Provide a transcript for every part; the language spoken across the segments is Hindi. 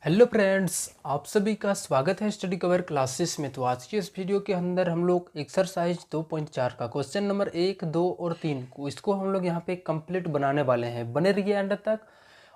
हेलो फ्रेंड्स, आप सभी का स्वागत है स्टडी कवर क्लासेस में। तो आज की इस वीडियो के अंदर हम लोग एक्सरसाइज 2.4 का क्वेश्चन नंबर 1, 2 और 3 को इसको हम लोग यहाँ पे कंप्लीट बनाने वाले हैं। बने रहिए एंड तक।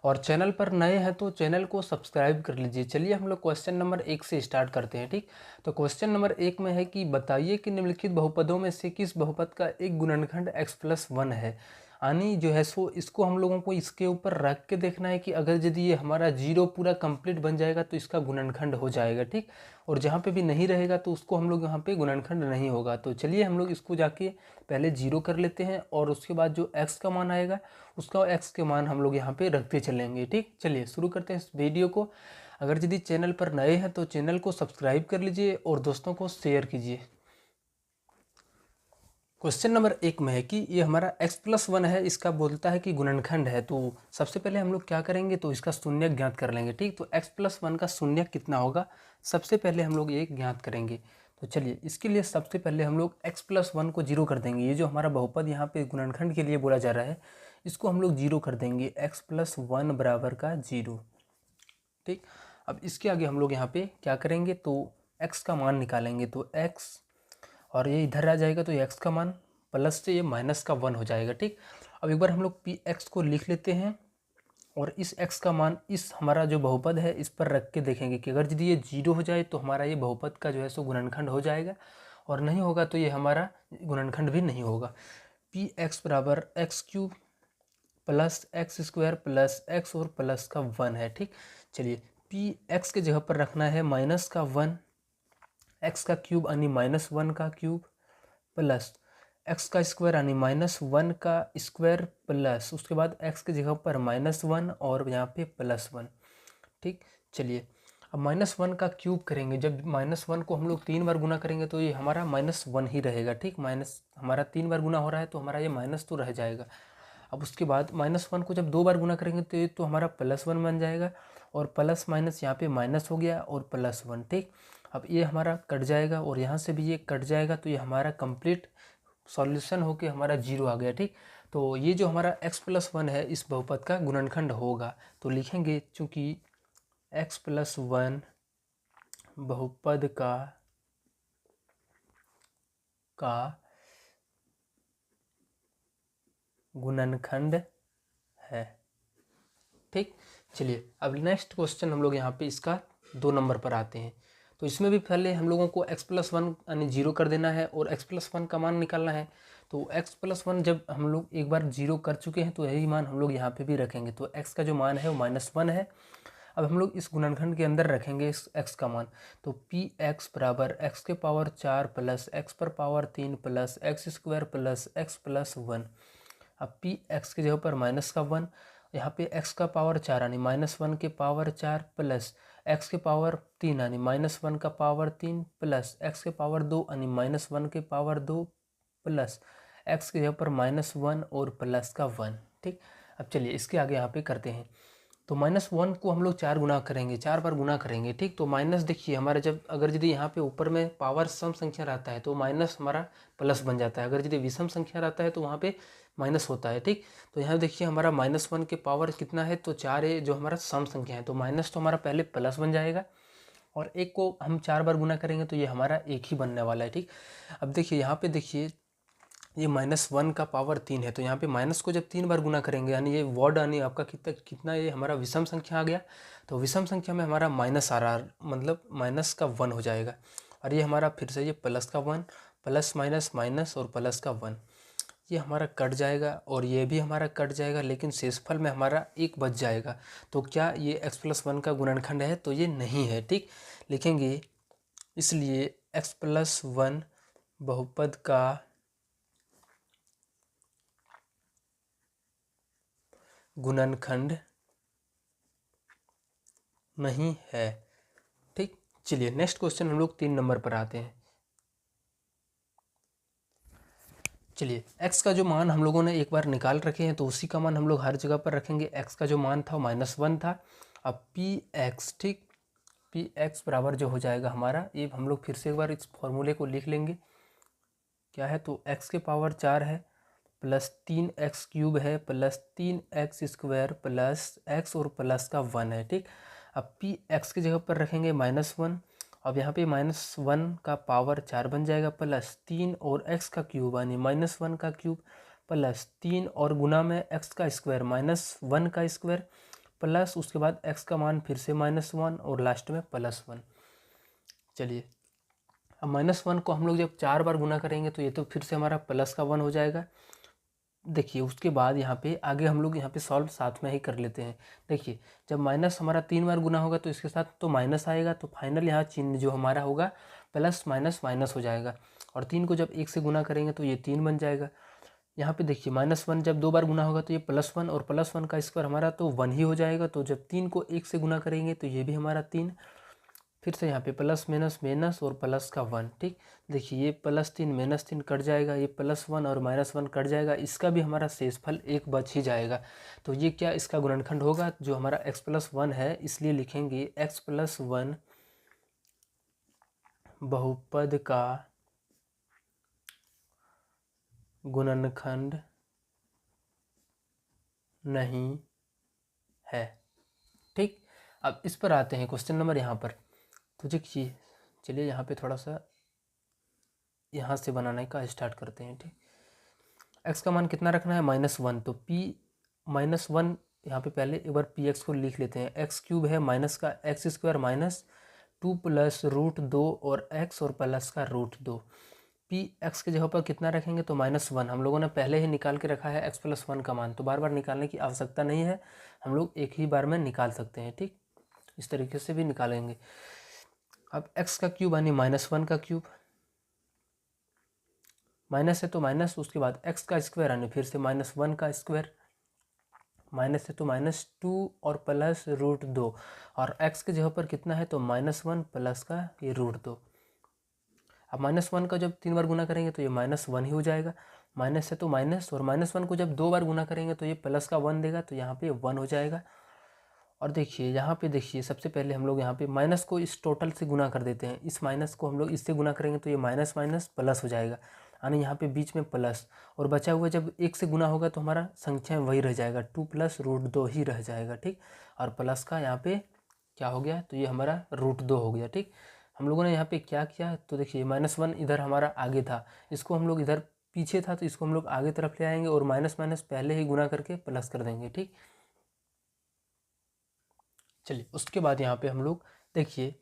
और चैनल पर नए हैं तो चैनल को सब्सक्राइब कर लीजिए। चलिए हम लोग क्वेश्चन नंबर 1 से स्टार्ट करते हैं। ठीक, तो क्वेश्चन नंबर 1 में है कि बताइए कि निम्नलिखित बहुपदों में से किस बहुपद का एक गुणनखंड x+1 है। यानी जो है सो इसको हम लोगों को इसके ऊपर रख के देखना है कि अगर यदि ये हमारा जीरो पूरा कंप्लीट बन जाएगा तो इसका गुणनखंड हो जाएगा। ठीक, और जहाँ पे भी नहीं रहेगा तो उसको हम लोग यहाँ पे गुणनखंड नहीं होगा। तो चलिए हम लोग इसको जाके पहले जीरो कर लेते हैं और उसके बाद जो x का मान आएगा उसका x के मान हम लोग यहाँ पे रखते चलेंगे। ठीक, चलिए शुरू करते हैं इस वीडियो को। अगर यदि चैनल पर नए हैं तो चैनल को सब्सक्राइब कर लीजिए और दोस्तों को शेयर कीजिए। क्वेश्चन नंबर 1 में है कि ये हमारा x+1 है, इसका बोलता है कि गुणनखंड है। तो सबसे पहले हम लोग क्या करेंगे, तो इसका शून्य ज्ञात कर लेंगे। ठीक, तो x+1 का शून्य कितना होगा सबसे पहले हम लोग ये ज्ञात करेंगे। तो चलिए इसके लिए सबसे पहले हम लोग x+1 को जीरो कर देंगे। ये जो हमारा बहुपद यहाँ पे गुणनखंड के लिए बोला जा रहा है इसको हम लोग जीरो कर देंगे, x+1 बराबर का जीरो। ठीक, अब इसके आगे हम लोग यहाँ पे क्या करेंगे, तो x का मान निकालेंगे। तो x और ये इधर आ जाएगा तो ये x का मान प्लस से ये -1 हो जाएगा। ठीक, अब एक बार हम लोग px को लिख लेते हैं और इस x का मान इस हमारा जो बहुपद है इस पर रख के देखेंगे कि अगर यदि ये जीरो हो जाए तो हमारा ये बहुपद का जो है सो गुणनखंड हो जाएगा, और नहीं होगा तो ये हमारा गुणनखंड भी नहीं होगा। px बराबर x³ plus x² plus x और प्लस का 1 है। ठीक, चलिए px के जगह पर रखना है -1, x का क्यूब यानी -1 का क्यूब प्लस x का स्क्वायर यानी -1 का स्क्वायर प्लस उसके बाद x की जगह पर -1 और यहाँ पे +1। ठीक, चलिए अब -1 का क्यूब करेंगे। जब -1 को हम लोग 3 बार गुना करेंगे तो ये हमारा -1 ही रहेगा। ठीक, माइनस हमारा 3 बार गुना हो रहा है तो हमारा ये माइनस तो रह जाएगा। अब उसके बाद -1 को जब 2 बार गुना करेंगे तो ये तो हमारा +1 बन जाएगा, और प्लस माइनस यहाँ पे माइनस हो गया और +1। ठीक, अब ये हमारा कट जाएगा और यहाँ से भी ये कट जाएगा तो ये हमारा कंप्लीट सॉल्यूशन होके हमारा जीरो आ गया। ठीक, तो ये जो हमारा x+1 है इस बहुपद का गुणनखंड होगा। तो लिखेंगे चूँकि x+1 बहुपद का गुणनखंड है। ठीक, चलिए अब नेक्स्ट क्वेश्चन हम लोग यहाँ पे इसका 2 नंबर पर आते हैं। तो इसमें भी पहले हम लोगों को x+1 यानी जीरो कर देना है और x+1 का मान निकालना है। तो x+1 जब हम लोग एक बार जीरो कर चुके हैं तो यही मान हम लोग यहाँ पे भी रखेंगे। तो x का जो मान है वो -1 है। अब हम लोग इस गुणनखंड के अंदर रखेंगे इस x का मान। तो px बराबर x⁴ plus x⁻3 plus x² plus x+1। अब px की जगह पर -1, यहाँ पे x का पावर 4 यानी -1 के पावर 4 प्लस x के पावर 3 यानी -1 का पावर 3 प्लस x के पावर 2 यानी -1 के पावर 2 प्लस x की जगह पर -1 और प्लस का 1। ठीक, अब चलिए इसके आगे यहाँ पे करते हैं। तो -1 को हम लोग 4 गुना करेंगे, 4 बार गुना करेंगे। ठीक, तो माइनस देखिए हमारा जब अगर यदि यहाँ पे ऊपर में पावर सम संख्या रहता है तो माइनस हमारा प्लस बन जाता है, अगर यदि विषम संख्या रहता है तो वहाँ पे माइनस होता है। ठीक, तो यहाँ देखिए हमारा -1 के पावर कितना है, तो 4 है जो हमारा सम संख्या है, तो माइनस तो हमारा पहले प्लस बन जाएगा और एक को हम 4 बार गुना करेंगे तो ये हमारा एक ही बनने वाला है। ठीक, अब देखिए यहाँ पे देखिए ये -1 का पावर 3 है, तो यहाँ पे माइनस को जब 3 बार गुना करेंगे यानी ये वर्ड यानी आपका कितना कितना ये हमारा विषम संख्या आ गया। तो विषम संख्या में हमारा माइनस आ रहा, मतलब माइनस का 1 हो जाएगा, और ये हमारा फिर से ये प्लस का 1 प्लस माइनस माइनस और प्लस का 1, ये हमारा कट जाएगा और ये भी हमारा कट जाएगा, लेकिन शेषफल में हमारा एक बच जाएगा। तो क्या ये x+1 का गुणनखंड है, तो ये नहीं है। ठीक, लिखेंगे इसलिए x+1 बहुपद का गुणनखंड नहीं है। ठीक, चलिए नेक्स्ट क्वेश्चन हम लोग 3 नंबर पर आते हैं। चलिए x का जो मान हम लोगों ने एक बार निकाल रखे हैं तो उसी का मान हम लोग हर जगह पर रखेंगे। x का जो मान था -1 था। अब px, ठीक, px बराबर जो हो जाएगा हमारा, ये हम लोग फिर से एक बार इस फॉर्मूले को लिख लेंगे। क्या है, तो x के पावर 4 है प्लस 3x³ है प्लस 3x² प्लस x और प्लस का 1 है। ठीक, अब पी एक्स की जगह पर रखेंगे -1। अब यहाँ पे -1 का पावर 4 बन जाएगा, प्लस 3 और x का क्यूब यानी -1 का क्यूब, प्लस 3 और गुना में x का स्क्वायर -1 का स्क्वायर, प्लस उसके बाद x का मान फिर से -1 और लास्ट में +1। चलिए अब -1 को हम लोग जब 4 बार गुना करेंगे तो ये तो फिर से हमारा प्लस का 1 हो जाएगा। देखिए उसके बाद यहाँ पे आगे हम लोग यहाँ पे सॉल्व साथ में ही कर लेते हैं। देखिए जब माइनस हमारा 3 बार गुना होगा तो इसके साथ तो माइनस आएगा, तो फाइनल यहाँ चिन्ह जो हमारा होगा प्लस माइनस माइनस हो जाएगा। और 3 को जब 1 से गुना करेंगे तो ये 3 बन जाएगा। यहाँ पे देखिए -1 जब 2 बार गुना होगा तो ये +1 और +1 का स्क्वायर हमारा तो 1 ही हो जाएगा। तो जब 3 को 1 से गुना करेंगे तो ये भी हमारा 3, फिर से यहाँ पे प्लस माइनस माइनस और प्लस का 1। ठीक, देखिए ये +3 -3 कट जाएगा, ये +1 और -1 कट जाएगा, इसका भी हमारा शेषफल 1 बच ही जाएगा। तो ये क्या इसका गुणनखंड होगा जो हमारा x+1 है, इसलिए लिखेंगे x+1 बहुपद का गुणनखंड नहीं है। ठीक, अब इस पर आते हैं क्वेश्चन नंबर यहाँ पर। तो देखिए चलिए यहाँ पे थोड़ा सा यहाँ से बनाने का स्टार्ट करते हैं। ठीक, x का मान कितना रखना है -1, तो p -1 यहाँ पे पहले एक बार px को लिख लेते हैं। x³ है माइनस का x² -2 प्लस √2 और x और प्लस का √2। px की जगह पर कितना रखेंगे तो -1, हम लोगों ने पहले ही निकाल के रखा है x+1 का मान, तो बार बार निकालने की आवश्यकता नहीं है, हम लोग एक ही बार में निकाल सकते हैं। ठीक, इस तरीके से भी निकालेंगे। अब x का क्यूब यानी -1 का क्यूब, माइनस है तो माइनस, उसके बाद x का स्क्वायर यानी फिर से -1 का स्क्वायर, माइनस है तो -2 और प्लस √2, और x की जगह पर कितना है तो -1 प्लस का ये √2। अब -1 का जब 3 बार गुना करेंगे तो ये -1 ही हो जाएगा, माइनस है तो माइनस, और -1 को जब 2 बार गुना करेंगे तो ये प्लस का 1 देगा, तो यहाँ पे 1 हो जाएगा। और देखिए यहाँ पे देखिए सबसे पहले हम लोग यहाँ पे माइनस को इस टोटल से गुना कर देते हैं, इस माइनस को हम लोग इससे गुना करेंगे तो ये माइनस माइनस प्लस हो जाएगा, यानी यहाँ पे बीच में प्लस, और बचा हुआ जब 1 से गुना होगा तो हमारा संख्या वही रह जाएगा, 2 + √2 ही रह जाएगा। ठीक, और प्लस का यहाँ पे क्या हो गया तो ये हमारा √2 हो गया। ठीक, हम लोगों ने यहाँ पे क्या किया तो देखिए -1 इधर हमारा आगे था, इसको हम लोग इधर पीछे था तो इसको हम लोग आगे तरफ ले आएंगे और माइनस माइनस पहले ही गुना करके प्लस कर देंगे। ठीक, चलिए उसके बाद यहाँ पे हम लोग देखिए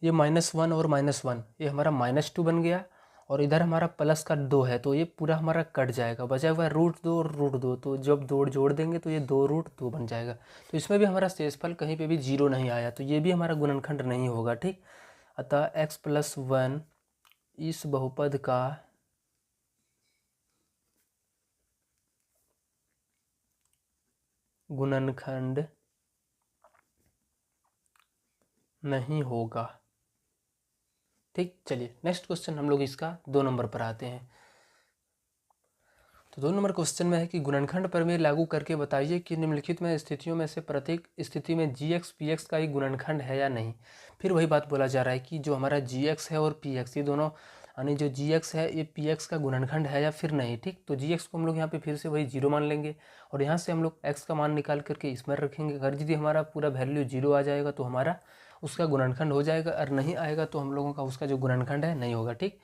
ये -1 और -1 ये हमारा -2 बन गया, और इधर हमारा प्लस का 2 है तो ये पूरा हमारा कट जाएगा, बचा हुआ √2 और √2, तो जब दो जोड़ देंगे तो ये 2√2 बन जाएगा। तो इसमें भी हमारा शेषफल कहीं पे भी 0 नहीं आया, तो ये भी हमारा गुणनखंड नहीं होगा। ठीक, अतः x+1 इस बहुपद का गुणनखंड नहीं होगा। ठीक, चलिए नेक्स्ट क्वेश्चन हम लोग इसका 2 नंबर पर आते हैं। तो 2 नंबर क्वेश्चन में है कि गुणनखंड प्रमेय लागू करके बताइए कि निम्नलिखित में स्थितियों में से प्रत्येक स्थिति में gx px का एक गुणनखंड है या नहीं। फिर वही बात बोला जा रहा है कि जो हमारा gx है और px, ये दोनों यानी जो gx है ये px का गुणनखंड है या फिर नहीं। ठीक, तो gx को हम लोग यहाँ पे फिर से वही 0 मान लेंगे, और यहाँ से हम लोग x का मान निकाल करके इसमें रखेंगे। अगर यदि हमारा पूरा वैल्यू 0 आ जाएगा तो हमारा उसका गुणनखंड हो जाएगा, और नहीं आएगा तो हम लोगों का उसका जो गुणनखंड है नहीं होगा। ठीक,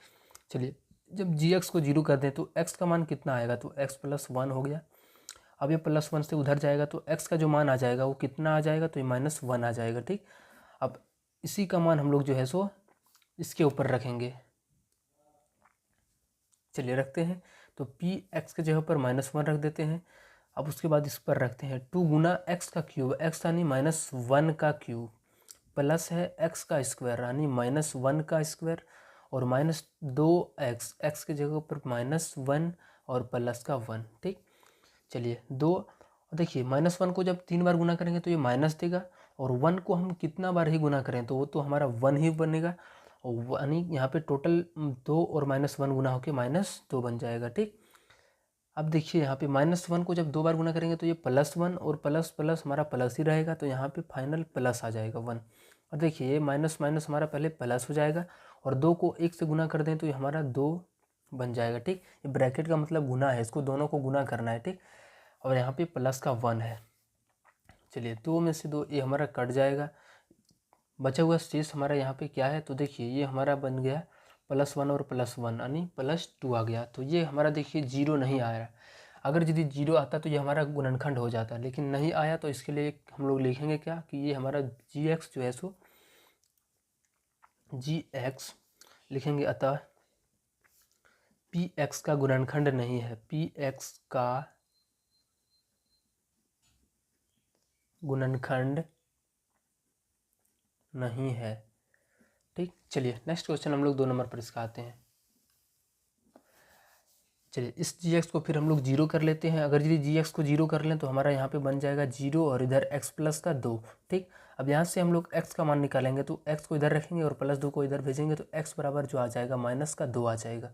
चलिए जब gx को 0 कर दें तो x का मान कितना आएगा तो x+1 हो गया। अब ये +1 से उधर जाएगा तो x का जो मान आ जाएगा वो कितना आ जाएगा तो ये -1 आ जाएगा। ठीक, अब इसी का मान हम लोग जो है सो इसके ऊपर रखेंगे। चलिए रखते हैं, तो p x के जगह पर -1 रख देते हैं। अब उसके बाद इस पर रखते हैं 2 गुना x का क्यूब, x यानी -1 का क्यूब, प्लस है x का स्क्वायर यानी -1 का स्क्वायर, और -2x, x की जगह पर -1 और प्लस का 1। ठीक, चलिए 2, देखिए -1 को जब 3 बार गुना करेंगे तो ये माइनस देगा, और 1 को हम कितना बार ही गुना करें तो वो तो हमारा 1 ही बनेगा, और यानी यहाँ पे टोटल 2 और -1 गुना होकर -2 बन जाएगा। ठीक, अब देखिए यहाँ पे -1 को जब 2 बार गुना करेंगे तो ये +1 और प्लस प्लस हमारा प्लस ही रहेगा, तो यहाँ पे फाइनल प्लस आ जाएगा 1। और देखिए ये माइनस माइनस हमारा पहले प्लस हो जाएगा, और 2 को 1 से गुना कर दें तो ये हमारा 2 बन जाएगा। ठीक, ये ब्रैकेट का मतलब गुना है, इसको दोनों को गुना करना है। ठीक, और यहाँ पे प्लस का 1 है। चलिए 2 में से 2 ये हमारा कट जाएगा, बचा हुआ शेष हमारा यहाँ पे क्या है, तो देखिए ये हमारा बन गया +1 और +1 यानी +2 आ गया। तो ये हमारा देखिए 0 नहीं आ रहा। अगर यदि 0 आता तो ये हमारा गुणनखंड हो जाता, लेकिन नहीं आया, तो इसके लिए हम लोग लिखेंगे क्या कि ये हमारा gx जो है सो gx लिखेंगे, अतः px का गुणनखंड नहीं है, px का गुणनखंड नहीं है। ठीक, चलिए नेक्स्ट क्वेश्चन हम लोग 2 नंबर पर इसका आते हैं। चलिए इस gx को फिर हम लोग 0 कर लेते हैं। अगर यदि gx को 0 कर लें तो हमारा यहाँ पे बन जाएगा 0 और इधर x प्लस का 2। ठीक, अब यहाँ से हम लोग x का मान निकालेंगे, तो x को इधर रखेंगे और +2 को इधर भेजेंगे, तो x बराबर जो आ जाएगा -2 आ जाएगा।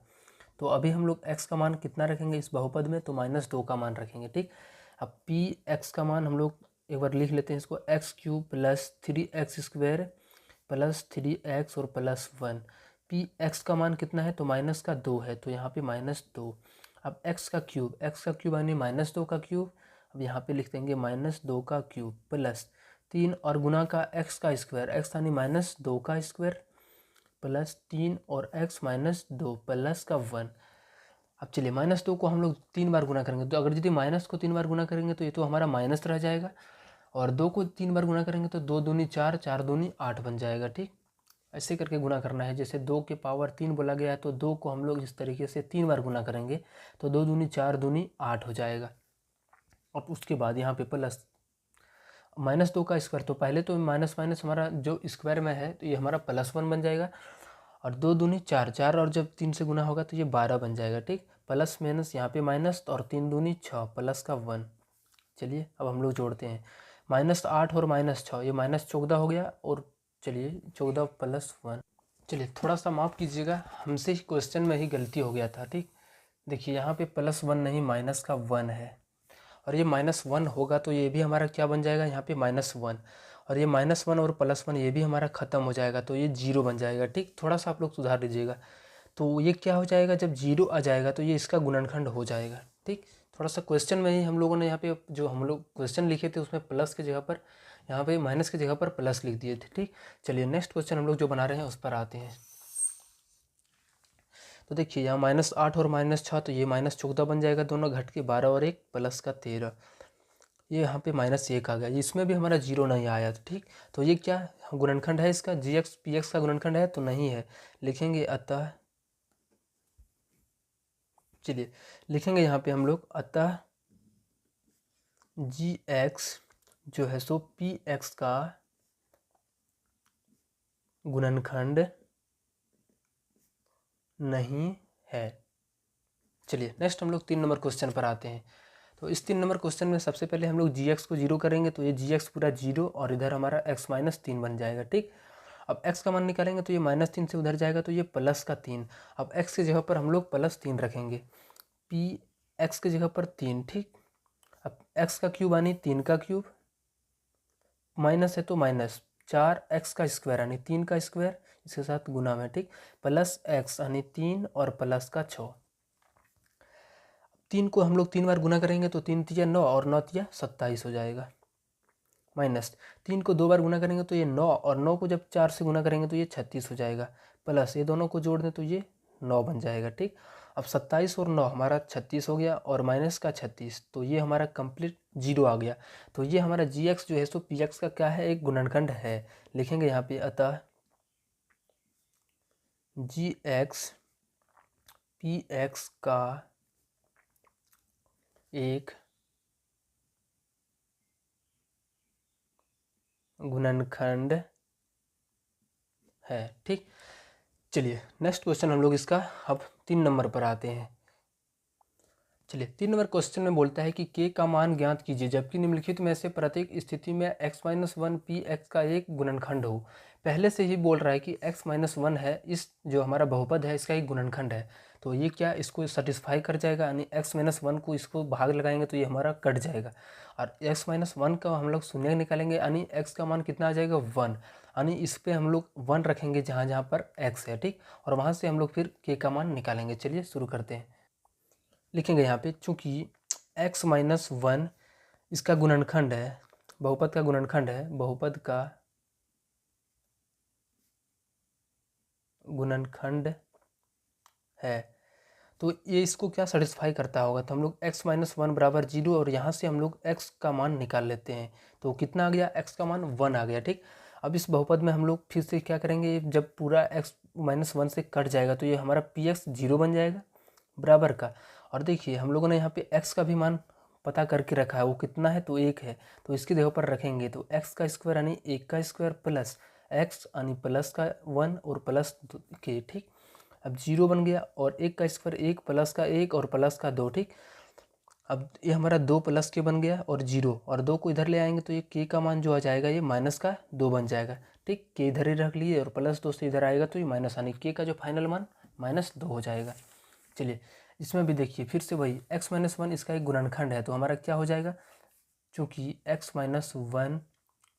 तो अभी हम लोग x का मान कितना रखेंगे इस बहुपद में, तो -2 का मान रखेंगे। ठीक, अब px का मान हम लोग एक बार लिख लेते हैं इसको, x³ + 3x² + 3x और +1। px का मान कितना है, तो -2 है, तो यहाँ पे -2। अब x का क्यूब यानी -2 का क्यूब, अब यहाँ पे लिख देंगे -2 का क्यूब +3 और गुना का x का स्क्वायर, x यानी -2 का स्क्वायर +3 और x -2 प्लस का 1। अब चलिए -2 को हम लोग 3 बार गुना करेंगे, तो अगर यदि माइनस को 3 बार गुना करेंगे तो ये तो हमारा माइनस रह जाएगा, और 2 को 3 बार गुना करेंगे तो 2 दूनी 4, 4 दूनी 8 बन जाएगा। ठीक, ऐसे करके गुना करना है। जैसे 2 के पावर 3 बोला गया है, तो 2 को हम लोग इस तरीके से 3 बार गुना करेंगे तो 2 दूनी 4 दूनी 8 हो जाएगा। और उसके बाद यहाँ पे प्लस -2 का स्क्वायर, तो पहले तो माइनस माइनस हमारा जो स्क्वायर में है, तो ये हमारा +1 बन जाएगा, और 2 दूनी 4, 4 और जब 3 से गुना होगा तो ये 12 बन जाएगा। ठीक, प्लस माइनस यहाँ पे माइनस, और 3 दूनी 6 प्लस का 1। चलिए अब हम लोग जोड़ते हैं, -8 और -6, ये -14 हो गया, और चलिए 14 + 1। चलिए थोड़ा सा माफ़ कीजिएगा, हमसे क्वेश्चन में ही गलती हो गया था। ठीक, देखिए यहाँ पे +1 नहीं -1 है, और ये -1 होगा तो ये भी हमारा क्या बन जाएगा, यहाँ पे -1, और ये -1 और +1 ये भी हमारा ख़त्म हो जाएगा, तो ये 0 बन जाएगा। ठीक, थोड़ा सा आप लोग सुधार लीजिएगा। तो ये क्या हो जाएगा, जब 0 आ जाएगा तो ये इसका गुणनखंड हो जाएगा। ठीक, थोड़ा सा क्वेश्चन में ही हम लोगों ने यहाँ पे जो हम लोग क्वेश्चन लिखे थे उसमें प्लस की जगह पर, यहाँ पे माइनस की जगह पर प्लस लिख दिए थे। ठीक, चलिए नेक्स्ट क्वेश्चन हम लोग जो बना रहे हैं उस पर आते हैं। तो देखिए यहाँ -8 और -6, तो ये -14 बन जाएगा, दोनों घट के 12 और 1 प्लस का 13। ये यहाँ पे -1 आ गया, इसमें भी हमारा 0 नहीं आया। तो ठीक, तो ये क्या गुणनखंड है इसका, gx px का गुणनखंड है, तो नहीं है। लिखेंगे अतः, चलिए लिखेंगे यहाँ पे हम लोग, अतः gx जो है सो px का गुणनखंड नहीं है। चलिए नेक्स्ट हम लोग 3 नंबर क्वेश्चन पर आते हैं। तो इस 3 नंबर क्वेश्चन में सबसे पहले हम लोग gx को 0 करेंगे, तो ये gx पूरा 0 और इधर हमारा x -3 बन जाएगा। ठीक, अब x का मान निकालेंगे तो ये -3 से उधर जाएगा, तो ये प्लस का 3। अब x की जगह पर हम लोग +3 रखेंगे, p x की जगह पर 3। ठीक, अब x का क्यूब यानी 3 का क्यूब, माइनस है तो माइनस 4x का स्क्वायर यानी 3 का स्क्वायर, इसके साथ गुना में। ठीक, प्लस x यानी 3 और प्लस का 6। 3 को हम लोग 3 बार गुना करेंगे तो 3 तिया 9 और 9 तिया 27 हो जाएगा। माइनस 3 को 2 बार गुना करेंगे तो ये 9, और 9 को जब 4 से गुना करेंगे तो ये 36 हो जाएगा। प्लस ये दोनों को जोड़ दें तो ये 9 बन जाएगा। ठीक, अब 27 और 9 हमारा 36 हो गया, और माइनस का 36, तो ये हमारा कंप्लीट 0 आ गया। तो ये हमारा gx जो है सो px का क्या है, एक गुणनखंड है। लिखेंगे यहाँ पे, अतः gx px का एक गुणनखंड है। ठीक, चलिए नेक्स्ट क्वेश्चन हम लोग इसका अब 3 नंबर पर आते हैं। चलिए 3 नंबर क्वेश्चन में बोलता है कि k का मान ज्ञात कीजिए जबकि निम्नलिखित में से प्रत्येक स्थिति में x-1 px का एक गुणनखंड हो। पहले से ही बोल रहा है कि x-1 है, इस जो हमारा बहुपद है इसका एक गुणनखंड है, तो ये क्या इसको सेटिस्फाई कर जाएगा, यानी x-1 को इसको भाग लगाएंगे तो ये हमारा कट जाएगा, और x-1 का हम लोग शून्य निकालेंगे, यानी x का मान कितना आ जाएगा 1, यानी इस पर हम लोग 1 रखेंगे जहाँ जहाँ पर x है। ठीक, और वहाँ से हम लोग फिर k का मान निकालेंगे। चलिए शुरू करते हैं। लिखेंगे यहाँ पे, चूँकि x-1 इसका गुणनखंड है, बहुपद का गुणनखंड है, बहुपद का गुणनखंड है, तो ये इसको क्या सेटिस्फाई करता होगा, तो हम लोग x माइनस वन बराबर 0 और यहाँ से हम लोग x का मान निकाल लेते हैं। तो कितना आ गया, x का मान 1 आ गया। ठीक, अब इस बहुपद में हम लोग फिर से क्या करेंगे, जब पूरा x माइनस वन से कट जाएगा तो ये हमारा px 0 बन जाएगा बराबर का। और देखिए हम लोगों ने यहाँ पे x का भी मान पता करके रखा है, वो कितना है, तो 1 है। तो इसकी जगह पर रखेंगे तो x का स्क्वायर यानी 1 का स्क्वायर प्लस x यानी प्लस का 1 और प्लस के। ठीक, अब 0 बन गया और 1 का स्क्वायर 1 प्लस का 1 और प्लस का 2। ठीक, अब ये हमारा 2 प्लस के बन गया और 0 और 2 को इधर ले आएंगे तो ये k का मान जो आ जाएगा ये माइनस का 2 बन जाएगा। ठीक, k इधर ही रख लिए और प्लस 2 से इधर आएगा तो ये माइनस यानी k का जो फाइनल मान -2 हो जाएगा। चलिए इसमें भी देखिए फिर से वही x माइनस वन इसका एक गुणनखंड है, तो हमारा क्या हो जाएगा, चूँकि x माइनस वन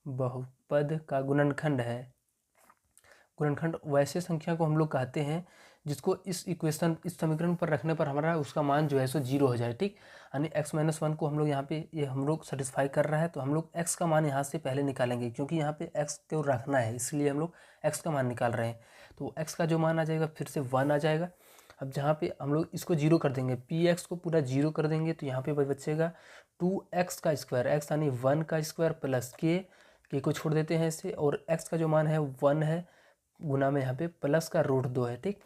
बहुपद का गुणनखंड है। गुणनखंड वैसे संख्या को हम लोग कहते हैं जिसको इस इक्वेशन इस समीकरण पर रखने पर हमारा उसका मान जो है सो 0 हो जाए। ठीक, यानी x माइनस वन को हम लोग यहाँ पे ये हम लोग सेटिस्फाई कर रहा है, तो हम लोग x का मान यहाँ से पहले निकालेंगे, क्योंकि यहाँ पे x को रखना है इसलिए हम लोग x का मान निकाल रहे हैं। तो x का जो मान आ जाएगा फिर से 1 आ जाएगा। अब जहाँ पे हम लोग इसको 0 कर देंगे, px को पूरा 0 कर देंगे तो यहाँ पे बचेगा 2x का स्क्वायर, x यानी 1 का स्क्वायर प्लस k को छोड़ देते हैं इससे, और x का जो मान है 1 है गुना में यहाँ पे प्लस का √2 है। ठीक,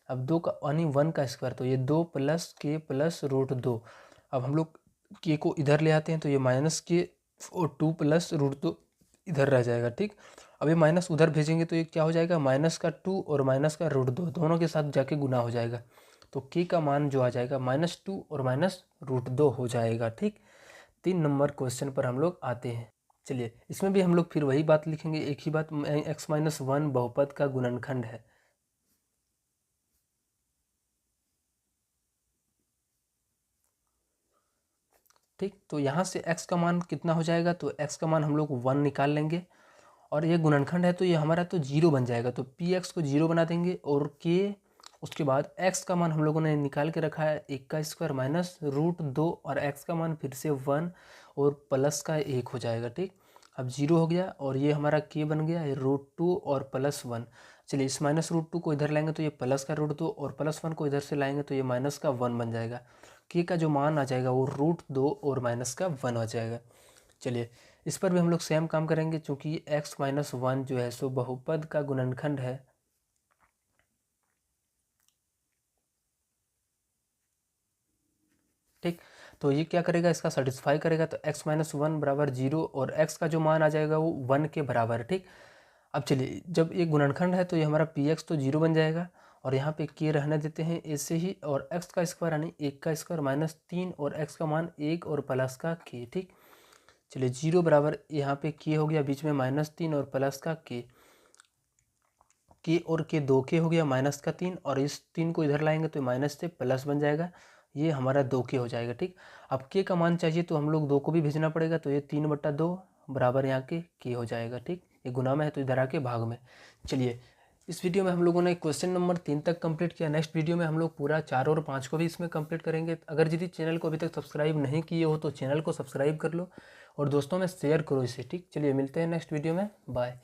अब 2 का यानी 1 का स्क्वायर तो ये 2 प्लस k प्लस √2। अब हम लोग k को इधर ले आते हैं तो ये माइनस k और 2 प्लस √2 इधर रह जाएगा। ठीक, अब ये माइनस उधर भेजेंगे तो ये क्या हो जाएगा, माइनस का 2 और माइनस का √2 दोनों के साथ जाके गुना हो जाएगा, तो k का मान जो आ जाएगा -2 और -√2 हो जाएगा। ठीक, 3 नंबर क्वेश्चन पर हम लोग आते हैं। चलिए इसमें भी हम लोग फिर वही बात लिखेंगे, एक ही बात, x माइनस वन बहुपद का गुणनखंड है। ठीक, तो यहाँ से x का मान कितना हो जाएगा, तो x का मान हम लोग 1 निकाल लेंगे, और ये गुणनखंड है तो ये हमारा तो 0 बन जाएगा, तो px को 0 बना देंगे और k उसके बाद x का मान हम लोगों ने निकाल के रखा है 1 का स्क्वायर माइनस √2 और x का मान फिर से 1 और प्लस का 1 हो जाएगा। ठीक, अब 0 हो गया और ये हमारा k बन गया √2 और +1। चलिए इस -√2 को इधर लाएंगे तो ये प्लस का √2 और +1 को इधर से लाएंगे तो ये माइनस का 1 बन जाएगा। k का जो मान आ जाएगा वो √2 और माइनस का 1 आ जाएगा। चलिए इस पर भी हम लोग सेम काम करेंगे, चूँकि x माइनस वन जो है सो बहुपद का गुणनखंड है। ठीक, तो ये क्या करेगा, इसका सेटिस्फाई करेगा, तो x माइनस वन बराबर 0 और x का जो मान आ जाएगा वो 1 के बराबर है। ठीक, अब चलिए जब ये गुणनखंड है तो ये हमारा px तो 0 बन जाएगा और यहाँ पे k रहने देते हैं ऐसे ही, और x का स्क्वायर यानी 1 का स्क्वायर -3 और x का मान 1 और प्लस का k। ठीक, चलिए 0 बराबर यहाँ पे k हो गया, बीच में -3 और प्लस का k और k 2k हो गया माइनस का 3, और इस 3 को इधर लाएंगे तो माइनस से प्लस बन जाएगा, ये हमारा 2k हो जाएगा। ठीक, अब k का मान चाहिए तो हम लोग 2 को भी भेजना पड़ेगा, तो ये 3/2 बराबर यहाँ के k हो जाएगा। ठीक, ये गुना में है तो इधर आके भाग में। चलिए इस वीडियो में हम लोगों ने क्वेश्चन नंबर 3 तक कंप्लीट किया। नेक्स्ट वीडियो में हम लोग पूरा 4 और 5 को भी इसमें कंप्लीट करेंगे। अगर यदि चैनल को अभी तक सब्सक्राइब नहीं किए हो तो चैनल को सब्सक्राइब कर लो और दोस्तों में शेयर करो इसे। ठीक, चलिए मिलते हैं नेक्स्ट वीडियो में, बाय।